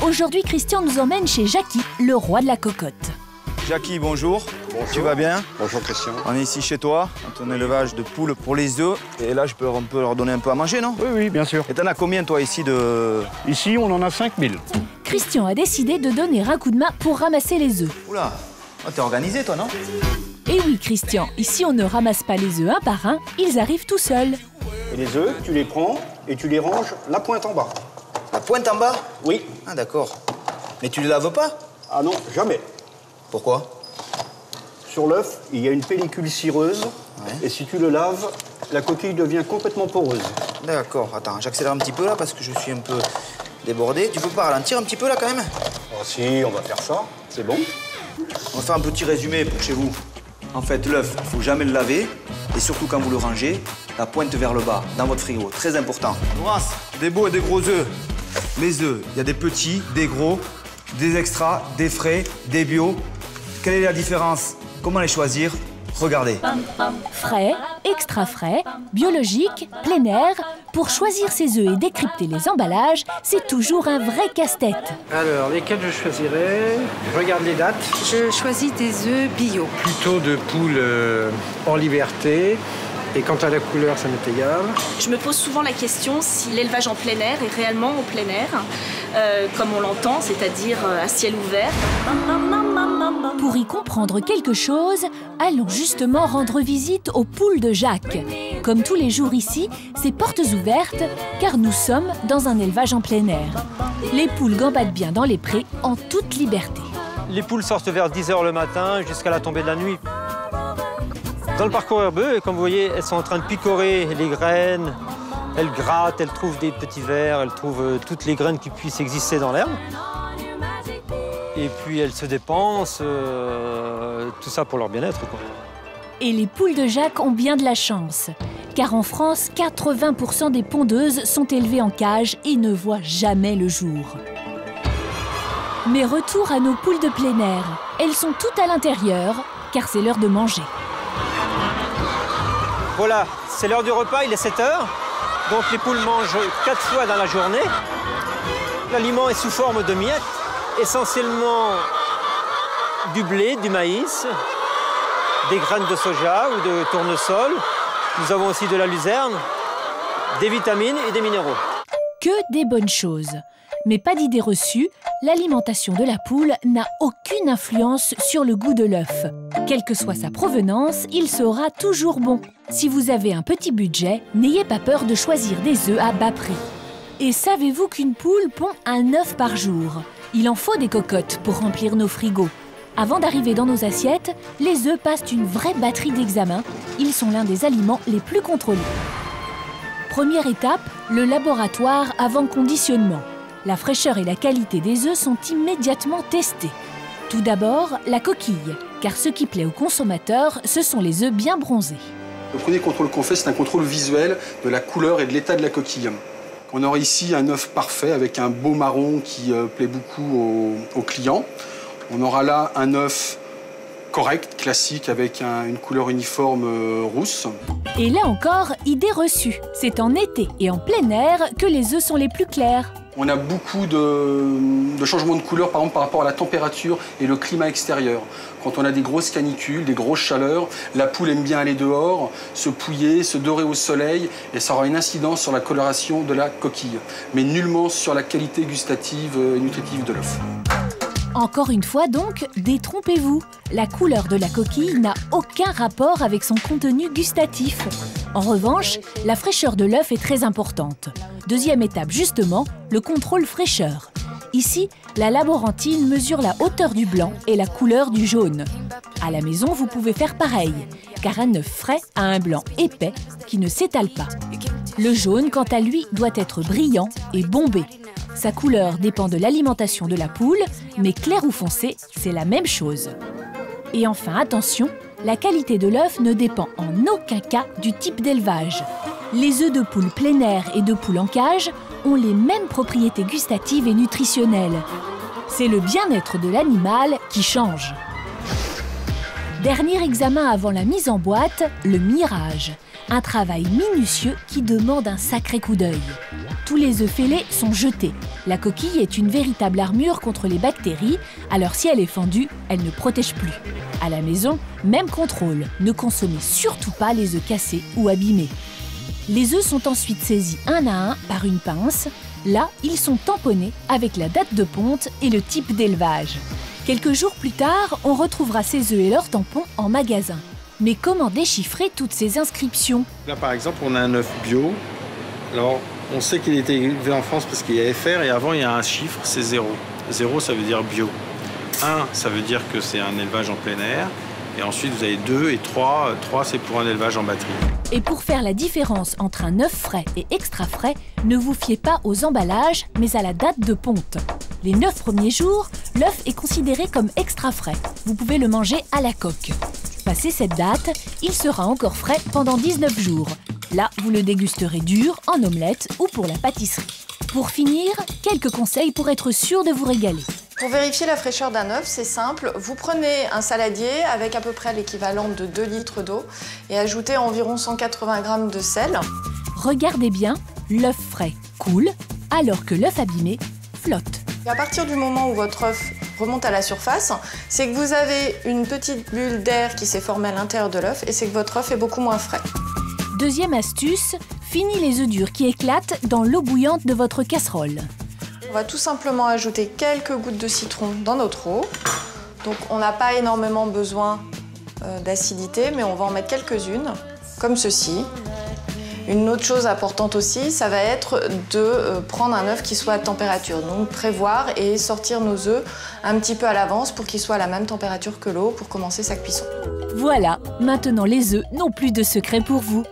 Aujourd'hui, Christian nous emmène chez Jackie, le roi de la cocotte. Jackie, bonjour. Bonjour. Tu vas bien? Bonjour Christian. On est ici chez toi, dans ton élevage de poules pour les œufs. Et là, on peut leur donner un peu à manger, non? Oui, bien sûr. Et t'en as combien, toi, ici de... Ici, on en a 5000. Christian a décidé de donner un coup de main pour ramasser les œufs. Oula, t'es organisé, toi, non? Et oui, Christian, ici on ne ramasse pas les œufs un par un, ils arrivent tout seuls. Et les œufs, tu les prends et tu les ranges la pointe en bas. La pointe en bas? Oui. Ah, d'accord. Mais tu les laves pas? Ah non, jamais. Pourquoi? Sur l'œuf, il y a une pellicule cireuse. Ouais. Et si tu le laves, la coquille devient complètement poreuse. D'accord. Attends, j'accélère un petit peu, là, parce que je suis un peu débordé. Tu peux pas ralentir un petit peu, là, quand même? Oh si, on va faire ça. C'est bon. On va faire un petit résumé pour chez vous. En fait, l'œuf, il ne faut jamais le laver. Et surtout quand vous le rangez, la pointe vers le bas, dans votre frigo. Très important. Laurence, des beaux et des gros œufs. Les œufs, il y a des petits, des gros, des extras, des frais, des bio. Quelle est la différence? Comment les choisir? Regardez. Frais, extra frais, biologique, plein air. Pour choisir ces œufs et décrypter les emballages, c'est toujours un vrai casse-tête. Alors, lesquels je choisirais? Je regarde les dates. Je choisis des œufs bio. Plutôt de poules en liberté. Et quant à la couleur, ça m'est égal. Je me pose souvent la question si l'élevage en plein air est réellement en plein air, comme on l'entend, c'est-à-dire à ciel ouvert. Pour y comprendre quelque chose, allons justement rendre visite aux poules de Jacques. Comme tous les jours ici, c'est portes ouvertes, car nous sommes dans un élevage en plein air. Les poules gambadent bien dans les prés en toute liberté. Les poules sortent vers 10 h le matin jusqu'à la tombée de la nuit. Dans le parcours herbeux, comme vous voyez, elles sont en train de picorer les graines. Elles grattent, elles trouvent des petits vers, elles trouvent toutes les graines qui puissent exister dans l'herbe. Et puis elles se dépensent, tout ça pour leur bien-être, quoi. Et les poules de Jacques ont bien de la chance. Car en France, 80% des pondeuses sont élevées en cage et ne voient jamais le jour. Mais retour à nos poules de plein air. Elles sont toutes à l'intérieur, car c'est l'heure de manger. Voilà, c'est l'heure du repas, il est 7 h. Donc les poules mangent 4 fois dans la journée. L'aliment est sous forme de miettes, essentiellement du blé, du maïs, des graines de soja ou de tournesol. Nous avons aussi de la luzerne, des vitamines et des minéraux. Que des bonnes choses. Mais pas d'idée reçue, l'alimentation de la poule n'a aucune influence sur le goût de l'œuf. Quelle que soit sa provenance, il sera toujours bon. Si vous avez un petit budget, n'ayez pas peur de choisir des œufs à bas prix. Et savez-vous qu'une poule pond un œuf par jour? Il en faut des cocottes pour remplir nos frigos. Avant d'arriver dans nos assiettes, les œufs passent une vraie batterie d'examen. Ils sont l'un des aliments les plus contrôlés. Première étape, le laboratoire avant conditionnement. La fraîcheur et la qualité des œufs sont immédiatement testées. Tout d'abord, la coquille, car ce qui plaît aux consommateurs, ce sont les œufs bien bronzés. Le premier contrôle qu'on fait, c'est un contrôle visuel de la couleur et de l'état de la coquille. On aura ici un œuf parfait avec un beau marron qui plaît beaucoup aux clients. On aura là un œuf correct, classique, avec une couleur uniforme rousse. Et là encore, idée reçue. C'est en été et en plein air que les œufs sont les plus clairs. On a beaucoup de changements de couleur, par exemple, par rapport à la température et le climat extérieur. Quand on a des grosses canicules, des grosses chaleurs, la poule aime bien aller dehors, se pouiller, se dorer au soleil, et ça aura une incidence sur la coloration de la coquille, mais nullement sur la qualité gustative et nutritive de l'œuf. Encore une fois donc, détrompez-vous. La couleur de la coquille n'a aucun rapport avec son contenu gustatif. En revanche, la fraîcheur de l'œuf est très importante. Deuxième étape justement, le contrôle fraîcheur. Ici, la laborantine mesure la hauteur du blanc et la couleur du jaune. À la maison, vous pouvez faire pareil, car un œuf frais a un blanc épais qui ne s'étale pas. Le jaune, quant à lui, doit être brillant et bombé. Sa couleur dépend de l'alimentation de la poule, mais clair ou foncé, c'est la même chose. Et enfin, attention, la qualité de l'œuf ne dépend en aucun cas du type d'élevage. Les œufs de poule plein air et de poule en cage ont les mêmes propriétés gustatives et nutritionnelles. C'est le bien-être de l'animal qui change. Dernier examen avant la mise en boîte, le mirage. Un travail minutieux qui demande un sacré coup d'œil. Tous les œufs fêlés sont jetés. La coquille est une véritable armure contre les bactéries, alors si elle est fendue, elle ne protège plus. À la maison, même contrôle, ne consommez surtout pas les œufs cassés ou abîmés. Les œufs sont ensuite saisis un à un par une pince. Là, ils sont tamponnés avec la date de ponte et le type d'élevage. Quelques jours plus tard, on retrouvera ces œufs et leurs tampons en magasin. Mais comment déchiffrer toutes ces inscriptions? Là, par exemple, on a un œuf bio. Alors, on sait qu'il a été élevé en France parce qu'il y a FR et avant, il y a un chiffre, c'est 0. 0, ça veut dire bio. 1, ça veut dire que c'est un élevage en plein air. Et ensuite, vous avez 2 et 3. 3, c'est pour un élevage en batterie. Et pour faire la différence entre un œuf frais et extra frais, ne vous fiez pas aux emballages, mais à la date de ponte. Les 9 premiers jours, l'œuf est considéré comme extra frais. Vous pouvez le manger à la coque. Passé cette date, il sera encore frais pendant 19 jours. Là, vous le dégusterez dur, en omelette ou pour la pâtisserie. Pour finir, quelques conseils pour être sûr de vous régaler. Pour vérifier la fraîcheur d'un œuf, c'est simple. Vous prenez un saladier avec à peu près l'équivalent de 2 litres d'eau et ajoutez environ 180 g de sel. Regardez bien, l'œuf frais coule, alors que l'œuf abîmé flotte. Et à partir du moment où votre œuf remonte à la surface, c'est que vous avez une petite bulle d'air qui s'est formée à l'intérieur de l'œuf et c'est que votre œuf est beaucoup moins frais. Deuxième astuce, fini les œufs durs qui éclatent dans l'eau bouillante de votre casserole. On va tout simplement ajouter quelques gouttes de citron dans notre eau. Donc on n'a pas énormément besoin d'acidité, mais on va en mettre quelques-unes, comme ceci. Une autre chose importante aussi, ça va être de prendre un œuf qui soit à température. Donc prévoir et sortir nos œufs un petit peu à l'avance pour qu'ils soient à la même température que l'eau pour commencer sa cuisson. Voilà, maintenant les œufs n'ont plus de secret pour vous.